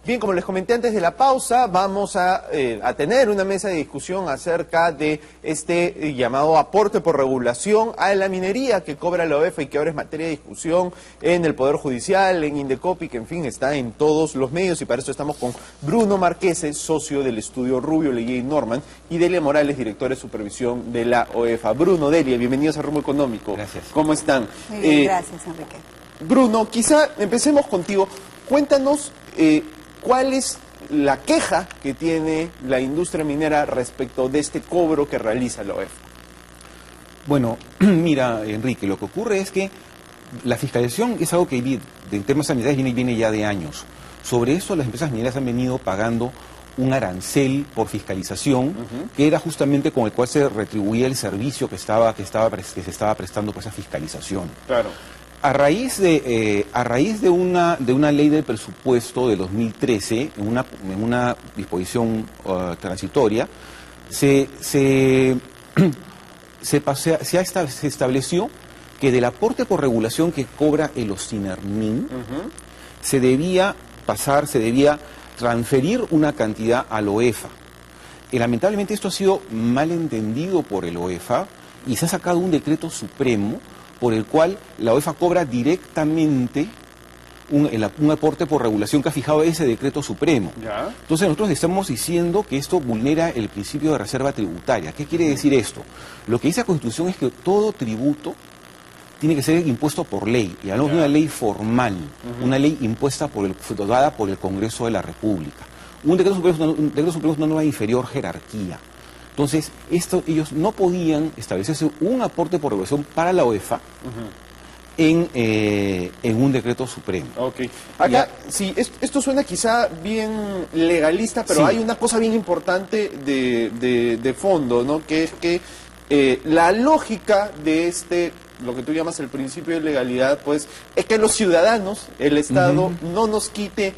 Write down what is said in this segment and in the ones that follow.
Bien, como les comenté antes de la pausa, vamos a tener una mesa de discusión acerca de este llamado aporte por regulación a la minería que cobra la OEFA y que ahora es materia de discusión en el Poder Judicial, en Indecopi, que en fin está en todos los medios, y para eso estamos con Bruno Marquese, socio del estudio Rubio, Leguía y Norman, y Delia Morales, directora de supervisión de la OEFA. Bruno, Delia, bienvenidos a Rumbo Económico. Gracias. ¿Cómo están? Muy bien, gracias, Enrique. Bruno, quizá empecemos contigo. Cuéntanos cuál es la queja que tiene la industria minera respecto de este cobro que realiza la OEFA. Bueno, mira, Enrique, lo que ocurre es que la fiscalización es algo que en temas sanitarios viene ya de años. Sobre eso las empresas mineras han venido pagando un arancel por fiscalización, que era justamente con el cual se retribuía el servicio que se estaba prestando por esa fiscalización. Claro. A raíz de una ley de presupuesto de 2013, en una disposición transitoria, se estableció que del aporte por regulación que cobra el Ocinermin, se debía transferir una cantidad al OEFA. Y lamentablemente esto ha sido mal entendido por el OEFA y se ha sacado un decreto supremo por el cual la OEFA cobra directamente un aporte por regulación que ha fijado ese decreto supremo. ¿Ya? Entonces nosotros estamos diciendo que esto vulnera el principio de reserva tributaria. ¿Qué quiere decir esto? Lo que dice la Constitución es que todo tributo tiene que ser impuesto por ley, y hablamos de una ley formal, una ley impuesta dada por el Congreso de la República. Un decreto supremo es una nueva inferior jerarquía. Entonces, ellos no podían establecerse un aporte por regulación para la OEFA en un decreto supremo. Ok. Acá, sí, esto suena quizá bien legalista, pero sí, hay una cosa bien importante de fondo, ¿no? Que es que la lógica de lo que tú llamas el principio de legalidad, pues, es que los ciudadanos, el Estado, no nos quite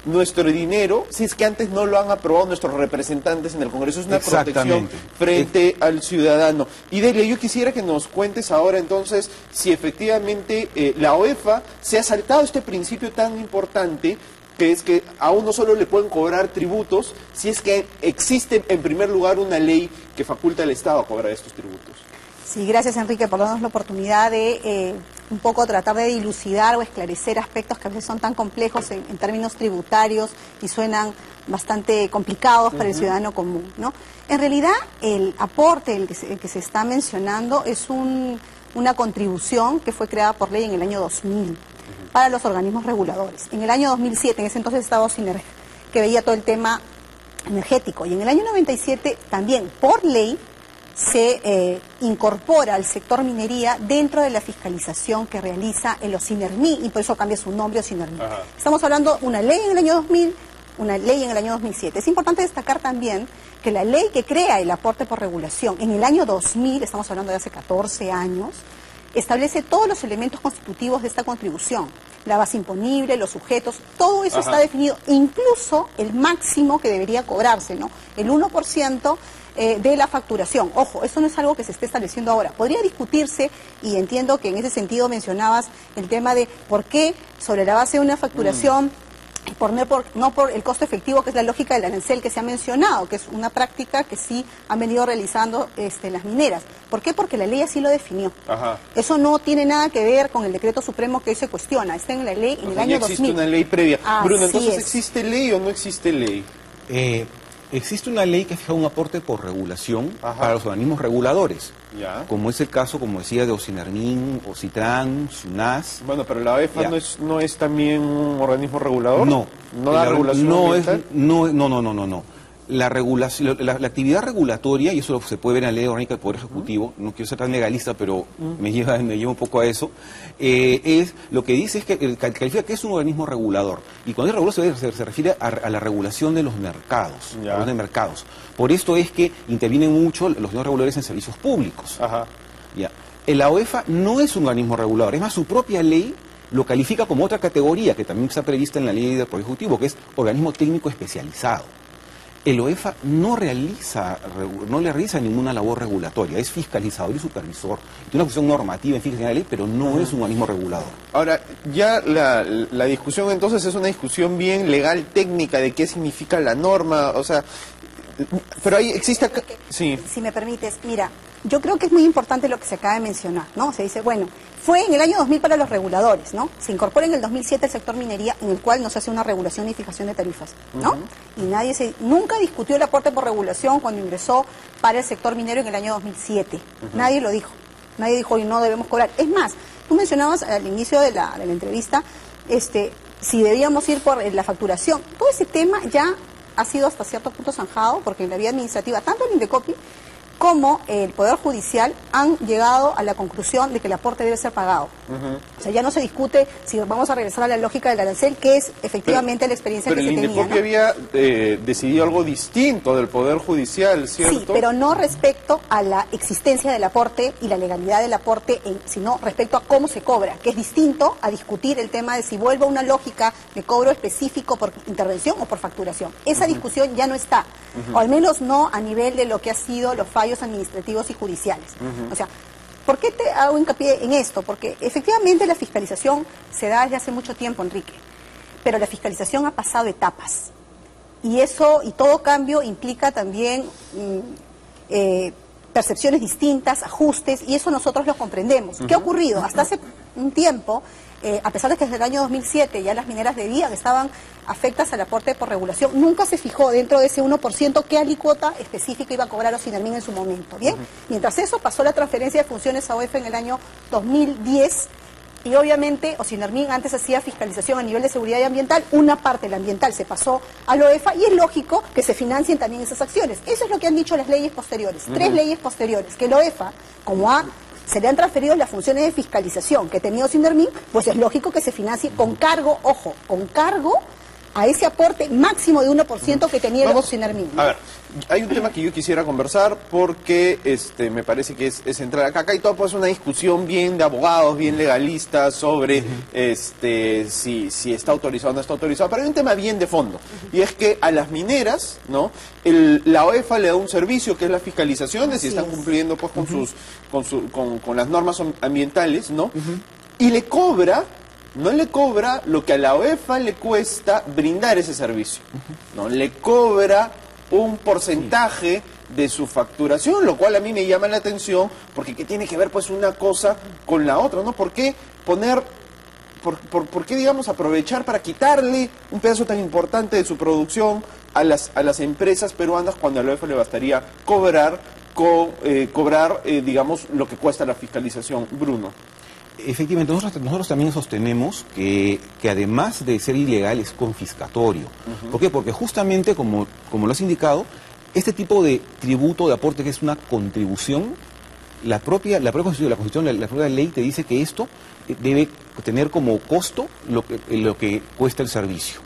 nuestro dinero si es que antes no lo han aprobado nuestros representantes en el Congreso. Es una protección frente al ciudadano. Y Delia, yo quisiera que nos cuentes ahora entonces si efectivamente la OEFA se ha saltado este principio tan importante, que es que a uno solo le pueden cobrar tributos si es que existe en primer lugar una ley que faculta al Estado a cobrar estos tributos. Sí, gracias, Enrique, por darnos la oportunidad de un poco tratar de dilucidar o esclarecer aspectos que a veces son tan complejos en términos tributarios y suenan bastante complicados para el ciudadano común, ¿no? En realidad, el aporte el que se está mencionando es una contribución que fue creada por ley en el año 2000 para los organismos reguladores. En el año 2007, en ese entonces estaba Ocinermin, que veía todo el tema energético, y en el año 97 también, por ley, se incorpora al sector minería dentro de la fiscalización que realiza el Ocinermin, y por eso cambia su nombre Ocinermin. Estamos hablando de una ley en el año 2000, una ley en el año 2007. Es importante destacar también que la ley que crea el aporte por regulación en el año 2000, estamos hablando de hace 14 años, establece todos los elementos constitutivos de esta contribución. La base imponible, los sujetos, todo eso está definido, incluso el máximo que debería cobrarse, ¿no? El 1% de la facturación. Ojo, eso no es algo que se esté estableciendo ahora. Podría discutirse, y entiendo que en ese sentido mencionabas el tema de por qué sobre la base de una facturación, no por el costo efectivo, que es la lógica del arancel que se ha mencionado, que es una práctica que sí han venido realizando las mineras. ¿Por qué? Porque la ley así lo definió. Eso no tiene nada que ver con el decreto supremo que hoy se cuestiona. Está en la ley en el año 2000. Existe una ley previa. Bruno, entonces, es. ¿existe ley o no existe ley? Existe una ley que fija un aporte por regulación para los organismos reguladores, como es el caso, como decía, de Ocinermin, Ocitran, SUNAS. Bueno, pero la OEFA no es también un organismo regulador. No. ¿No da regulación ambiental? No. La actividad regulatoria, y eso se puede ver en la Ley Orgánica del Poder Ejecutivo, no quiero ser tan legalista, pero me lleva un poco a eso, es lo que dice es que califica que es un organismo regulador. Y cuando es regulador se refiere a la regulación de los mercados, Por esto es que intervienen mucho los organismos reguladores en servicios públicos. La OEFA no es un organismo regulador, es más, su propia ley lo califica como otra categoría que también está prevista en la Ley del Poder Ejecutivo, que es organismo técnico especializado. el OEFA no le realiza ninguna labor regulatoria, es fiscalizador y supervisor. Tiene una función normativa en física de la ley, pero no es un organismo regulador. Ahora, ya la discusión entonces es una discusión bien legal, técnica, de qué significa la norma, o sea, pero ahí existe acá... Sí. Si me permites, mira, yo creo que es muy importante lo que se acaba de mencionar, ¿no? Se dice, bueno, fue en el año 2000 para los reguladores, ¿no? Se incorpora en el 2007 el sector minería, en el cual no se hace una regulación ni fijación de tarifas, ¿no? Y nunca discutió el aporte por regulación cuando ingresó para el sector minero en el año 2007. Nadie lo dijo. Nadie dijo, y no debemos cobrar. Es más, tú mencionabas al inicio de la entrevista, si debíamos ir por la facturación. Todo ese tema ya ha sido hasta cierto punto zanjado, porque en la vía administrativa, tanto el Indecopi como el Poder Judicial han llegado a la conclusión de que el aporte debe ser pagado. O sea, ya no se discute si vamos a regresar a la lógica del arancel, que es efectivamente la experiencia que se tenía. Pero el Indecopi había decidido algo distinto del Poder Judicial, ¿cierto? Sí, pero no respecto a la existencia del aporte y la legalidad del aporte, sino respecto a cómo se cobra, que es distinto a discutir el tema de si vuelve a una lógica de cobro específico por intervención o por facturación. Esa discusión ya no está, o al menos no a nivel de lo que ha sido los fallos administrativos y judiciales. O sea, ¿por qué te hago hincapié en esto? Porque efectivamente la fiscalización se da desde hace mucho tiempo, Enrique, pero la fiscalización ha pasado etapas. Y eso, y todo cambio implica también percepciones distintas, ajustes, y eso nosotros lo comprendemos. ¿Qué ha ocurrido? Hasta hace un tiempo, a pesar de que desde el año 2007 ya las mineras de día que estaban afectas al aporte por regulación, nunca se fijó dentro de ese 1% qué alícuota específica iba a cobrar Ocinermin en su momento. ¿Bien? Mientras eso, pasó la transferencia de funciones a OEFA en el año 2010, y obviamente Ocinermin antes hacía fiscalización a nivel de seguridad y ambiental, una parte de la ambiental se pasó a la OEFA, y es lógico que se financien también esas acciones. Eso es lo que han dicho las leyes posteriores, 3 leyes posteriores, que la OEFA, se le han transferido las funciones de fiscalización que tenía Ocinermin, pues es lógico que se financie con cargo, ojo, con cargo a ese aporte máximo de 1% que tenía el Ocinermin. A ver, hay un tema que yo quisiera conversar porque me parece que es central acá. Acá hay toda pues una discusión bien de abogados, bien legalistas sobre si está autorizado o no está autorizado, pero hay un tema bien de fondo, y es que a las mineras, ¿no? La OEFA le da un servicio que es la fiscalización de si están cumpliendo pues con las normas ambientales, ¿no? Y le cobra... No le cobra lo que a la OEFA le cuesta brindar ese servicio. No le cobra un porcentaje de su facturación, lo cual a mí me llama la atención, porque ¿qué tiene que ver pues una cosa con la otra? ¿No? ¿Por qué digamos aprovechar para quitarle un pedazo tan importante de su producción a las empresas peruanas cuando a la OEFA le bastaría cobrar digamos lo que cuesta la fiscalización? Bruno. Efectivamente, nosotros también sostenemos que además de ser ilegal es confiscatorio. ¿Por qué? Porque justamente, como lo has indicado, este tipo de tributo, de aporte, que es una contribución, la propia Constitución, la propia ley te dice que esto debe tener como costo lo que cuesta el servicio.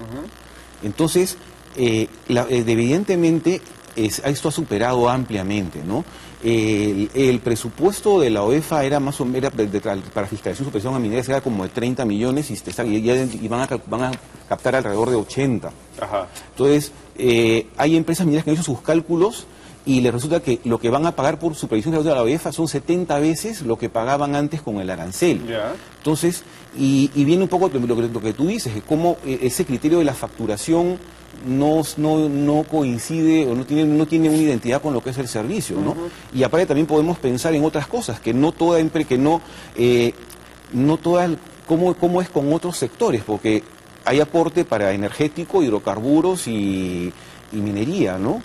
Entonces, evidentemente, esto ha superado ampliamente, ¿no? El presupuesto de la OEFA era más o menos para fiscalización y supervisión a mineras era como de 30 millones y van a captar alrededor de 80. Ajá. Entonces, hay empresas mineras que han hecho sus cálculos y les resulta que lo que van a pagar por supervisión de la OEFA son 70 veces lo que pagaban antes con el arancel. Yeah. Entonces, y viene un poco lo que tú dices, es cómo ese criterio de la facturación no coincide o no tiene una identidad con lo que es el servicio, ¿no? Y aparte también podemos pensar en otras cosas, que no toda cómo es con otros sectores, porque hay aporte para energético, hidrocarburos y minería, ¿no?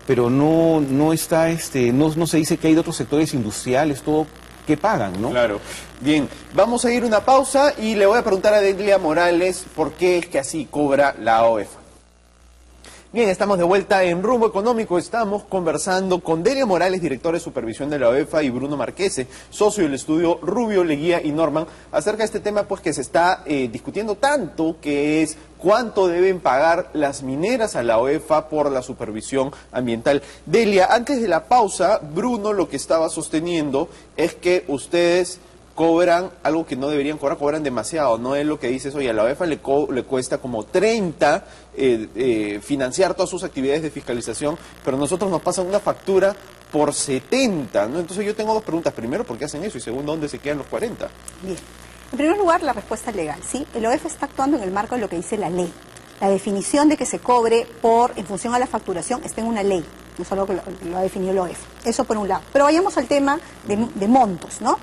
Pero no está no se dice que hay de otros sectores industriales, todo que pagan, ¿no? Claro. Bien, vamos a ir a una pausa y le voy a preguntar a Delia Morales por qué es que así cobra la OEFA. Bien, estamos de vuelta en Rumbo Económico. Estamos conversando con Delia Morales, director de supervisión de la OEFA, y Bruno Marquese, socio del estudio Rubio, Leguía y Norman, acerca de este tema pues que se está discutiendo tanto, que es cuánto deben pagar las mineras a la OEFA por la supervisión ambiental. Delia, antes de la pausa, Bruno lo que estaba sosteniendo es que ustedes cobran algo que no deberían cobrar, cobran demasiado. No es lo que dices, oye, a la OEFA le cuesta como 30 financiar todas sus actividades de fiscalización, pero a nosotros nos pasan una factura por 70, ¿no? Entonces yo tengo dos preguntas. Primero, ¿por qué hacen eso? Y segundo, ¿dónde se quedan los 40? Bien. En primer lugar, la respuesta legal, ¿sí? El OEFA está actuando en el marco de lo que dice la ley. La definición de que se cobre en función a la facturación está en una ley, no es algo que lo ha definido el OEFA. Eso por un lado. Pero vayamos al tema de montos, ¿no?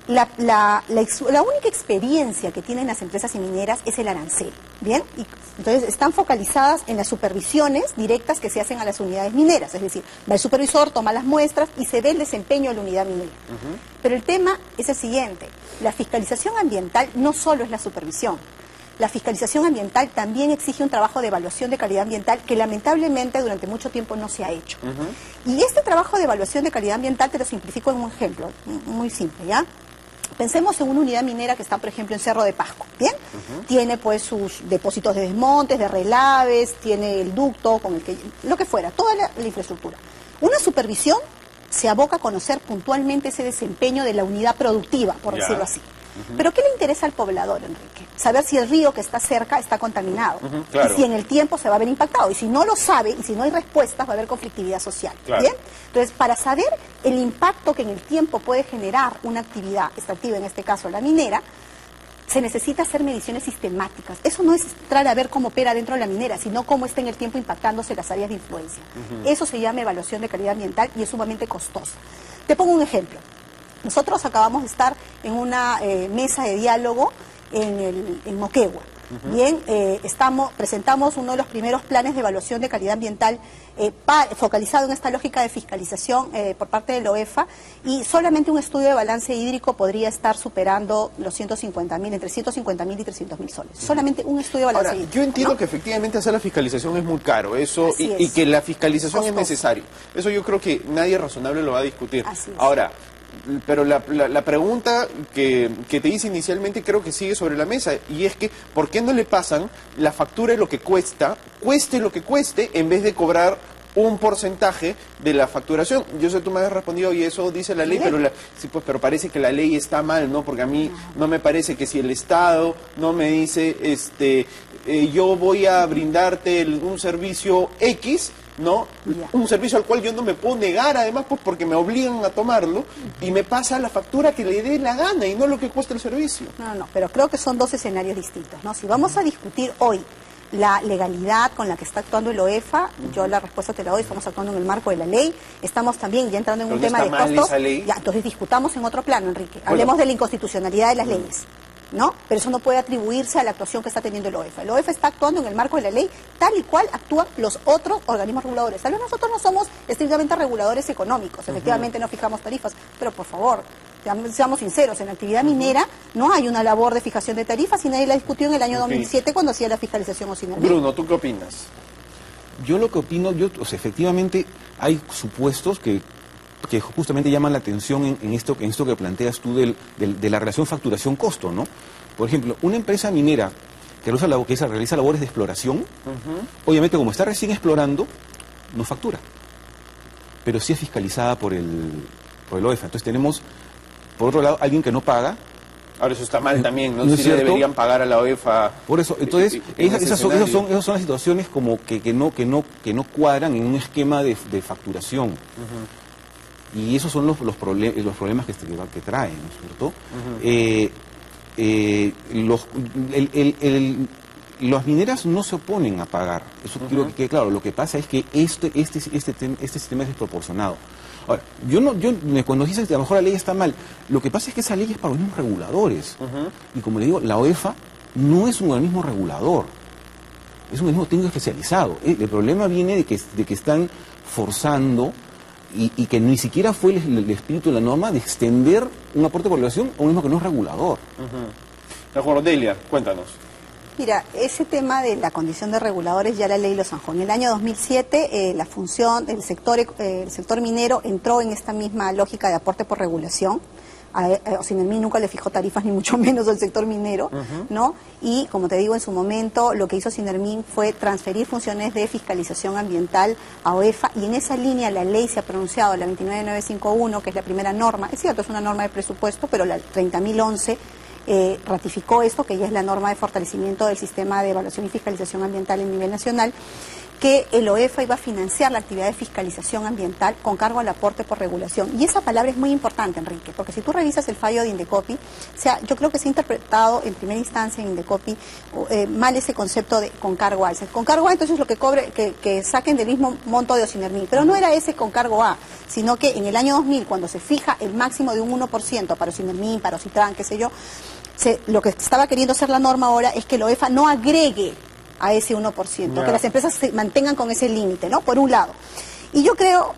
La única experiencia que tienen las empresas mineras es el arancel, ¿bien? Y entonces están focalizadas en las supervisiones directas que se hacen a las unidades mineras, es decir, va el supervisor, toma las muestras y se ve el desempeño de la unidad minera. Pero el tema es el siguiente, la fiscalización ambiental no solo es la supervisión, la fiscalización ambiental también exige un trabajo de evaluación de calidad ambiental que lamentablemente durante mucho tiempo no se ha hecho. Y este trabajo de evaluación de calidad ambiental te lo simplifico en un ejemplo muy simple, ¿ya? Pensemos en una unidad minera que está, por ejemplo, en Cerro de Pasco, ¿bien? Tiene, pues, sus depósitos de desmontes, de relaves, tiene el ducto, con el que, lo que fuera, toda la infraestructura. Una supervisión se aboca a conocer puntualmente ese desempeño de la unidad productiva, por decirlo así. Pero ¿qué le interesa al poblador, Enrique? Saber si el río que está cerca está contaminado. Claro. Y si en el tiempo se va a ver impactado. Y si no lo sabe, y si no hay respuestas, va a haber conflictividad social. Claro. ¿Bien? Entonces, para saber el impacto que en el tiempo puede generar una actividad extractiva, en este caso la minera, se necesita hacer mediciones sistemáticas. Eso no es entrar a ver cómo opera dentro de la minera, sino cómo está en el tiempo impactándose las áreas de influencia. Eso se llama evaluación de calidad ambiental y es sumamente costoso. Te pongo un ejemplo. Nosotros acabamos de estar en una mesa de diálogo en Moquegua. Bien, presentamos uno de los primeros planes de evaluación de calidad ambiental focalizado en esta lógica de fiscalización por parte de la OEFA, y solamente un estudio de balance hídrico podría estar superando los 150.000, entre 150.000 y 300.000 soles. Solamente un estudio de balance Ahora, hídrico. yo entiendo, ¿no? que efectivamente hacer la fiscalización es muy caro, eso, Así y es. que la fiscalización es Costoso. necesario. Eso yo creo que nadie razonable lo va a discutir. Así es. Ahora, pero la pregunta que te hice inicialmente creo que sigue sobre la mesa, y es que ¿por qué no le pasan la factura de lo que cueste lo que cueste, en vez de cobrar un porcentaje de la facturación? Yo sé, tú me has respondido, y eso dice la ley, pero sí, pues, pero parece que la ley está mal, ¿no? Porque a mí no me parece que si el Estado no me dice, yo voy a brindarte un servicio X, ¿no? Un servicio al cual yo no me puedo negar, además, pues porque me obligan a tomarlo, y me pasa la factura que le dé la gana y no lo que cuesta el servicio. No, pero creo que son dos escenarios distintos, ¿no? Si vamos a discutir hoy la legalidad con la que está actuando el OEFA, yo la respuesta te la doy, estamos actuando en el marco de la ley, estamos también ya entrando en un tema de costos. Ya, entonces discutamos en otro plano, Enrique. Hablemos de la inconstitucionalidad de las leyes, ¿no? Pero eso no puede atribuirse a la actuación que está teniendo el OEFA. El OEFA está actuando en el marco de la ley tal y cual actúan los otros organismos reguladores. Tal vez nosotros no somos estrictamente reguladores económicos, efectivamente no fijamos tarifas, pero por favor, seamos sinceros, en la actividad minera no hay una labor de fijación de tarifas, y nadie la discutió en el año 2007 cuando hacía la fiscalización OCINALMIN. Bruno, ¿tú qué opinas? Yo lo que opino, o sea, efectivamente hay supuestos que justamente llaman la atención en esto que planteas tú de la relación facturación-costo, ¿no? Por ejemplo, una empresa minera que realiza labores de exploración, obviamente como está recién explorando, no factura, pero sí es fiscalizada por el OEFA. Entonces tenemos, por otro lado, alguien que no paga. Ahora, eso está mal también, ¿no? ¿No es Si le cierto? deberían pagar a la OEFA. Por eso, entonces, esas son las situaciones como que no cuadran en un esquema de facturación. Y esos son los problemas que traen, ¿no es cierto? Las mineras no se oponen a pagar, eso quiero que quede claro. Lo que pasa es que este sistema es desproporcionado. Ahora, cuando dices que a lo mejor la ley está mal, lo que pasa es que esa ley es para los mismos reguladores. Y como le digo, la OEFA no es un organismo regulador, es un organismo técnico especializado. El problema viene de que están forzando, y que ni siquiera fue el espíritu de la norma, de extender un aporte de regulación a un organismo que no es regulador. Cordelia, cuéntanos. Mira, ese tema de la condición de reguladores ya la ley lo zanjó. En el año 2007 la función del sector minero entró en esta misma lógica de aporte por regulación. Sinermin nunca le fijó tarifas, ni mucho menos al sector minero, ¿no? Y, como te digo, en su momento lo que hizo Sinermin fue transferir funciones de fiscalización ambiental a OEFA, y en esa línea la ley se ha pronunciado, la 29951, que es la primera norma, es cierto, es una norma de presupuesto, pero la 30.011 ratificó esto, que ya es la norma de fortalecimiento del sistema de evaluación y fiscalización ambiental en nivel nacional, que el OEFA iba a financiar la actividad de fiscalización ambiental con cargo al aporte por regulación. Y esa palabra es muy importante, Enrique, porque si tú revisas el fallo de Indecopi, o sea, yo creo que se ha interpretado en primera instancia en Indecopi mal ese concepto de con cargo A. Con cargo A, entonces lo que cobre, que saquen del mismo monto de Osinermin, pero no era ese con cargo A, sino que en el año 2000, cuando se fija el máximo de un 1% para Osinermin, para Ocitran, qué sé yo, lo que estaba queriendo hacer la norma ahora es que el OEFA no agregue a ese 1%, que las empresas se mantengan con ese límite, ¿no? Por un lado. Y yo creo,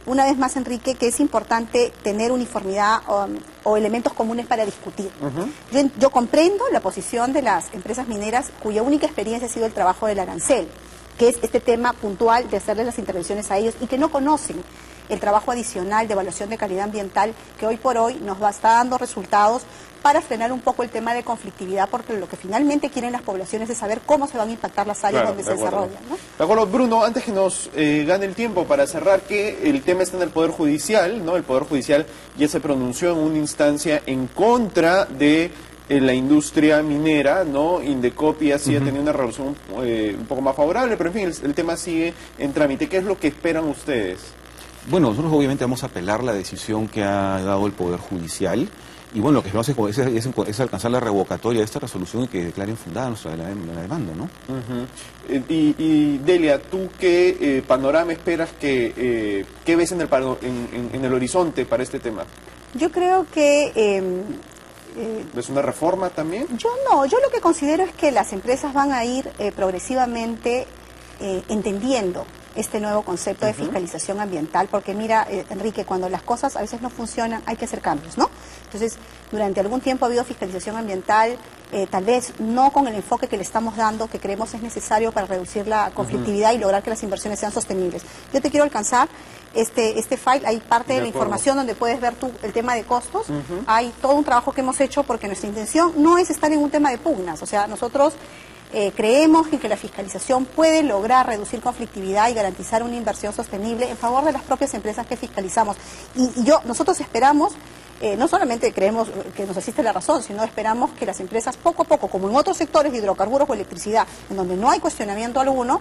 una vez más, Enrique, que es importante tener uniformidad o elementos comunes para discutir. Yo comprendo la posición de las empresas mineras cuya única experiencia ha sido el trabajo del arancel, que es este tema puntual de hacerles las intervenciones a ellos y que no conocen el trabajo adicional de evaluación de calidad ambiental que hoy por hoy nos está dando resultados para frenar un poco el tema de conflictividad, porque lo que finalmente quieren las poblaciones es saber cómo se van a impactar las áreas donde se desarrollan, ¿no? De acuerdo, Bruno, antes que nos gane el tiempo para cerrar, que el tema está en el Poder Judicial, ¿no? El Poder Judicial ya se pronunció en una instancia en contra de la industria minera, ¿no? Indecopi sí ha tenido una resolución un poco más favorable, pero en fin, el tema sigue en trámite. ¿Qué es lo que esperan ustedes? Bueno, nosotros obviamente vamos a apelar la decisión que ha dado el Poder Judicial. Y bueno, lo que vamos a hacer es alcanzar la revocatoria de esta resolución y que declaren fundada la demanda, ¿no? Y Delia, ¿tú qué panorama esperas qué ves en el horizonte para este tema? Yo creo que... ¿Es una reforma también? Yo lo que considero es que las empresas van a ir progresivamente entendiendo este nuevo concepto de fiscalización ambiental, porque mira, Enrique, cuando las cosas a veces no funcionan, hay que hacer cambios, ¿no? Entonces, durante algún tiempo ha habido fiscalización ambiental, tal vez no con el enfoque que le estamos dando, que creemos es necesario para reducir la conflictividad y lograr que las inversiones sean sostenibles. Yo te quiero alcanzar este file, hay parte de la información donde puedes ver tú el tema de costos, hay todo un trabajo que hemos hecho porque nuestra intención no es estar en un tema de pugnas, o sea, nosotros creemos que la fiscalización puede lograr reducir conflictividad y garantizar una inversión sostenible en favor de las propias empresas que fiscalizamos. Nosotros esperamos, no solamente creemos que nos asiste la razón, sino esperamos que las empresas poco a poco, como en otros sectores de hidrocarburos o electricidad, en donde no hay cuestionamiento alguno,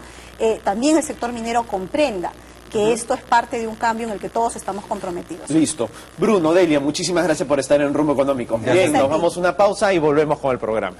también el sector minero comprenda que esto es parte de un cambio en el que todos estamos comprometidos. Listo. Bruno, Delia, muchísimas gracias por estar en Rumbo Económico. Gracias. Bien, nos vamos a una pausa y volvemos con el programa.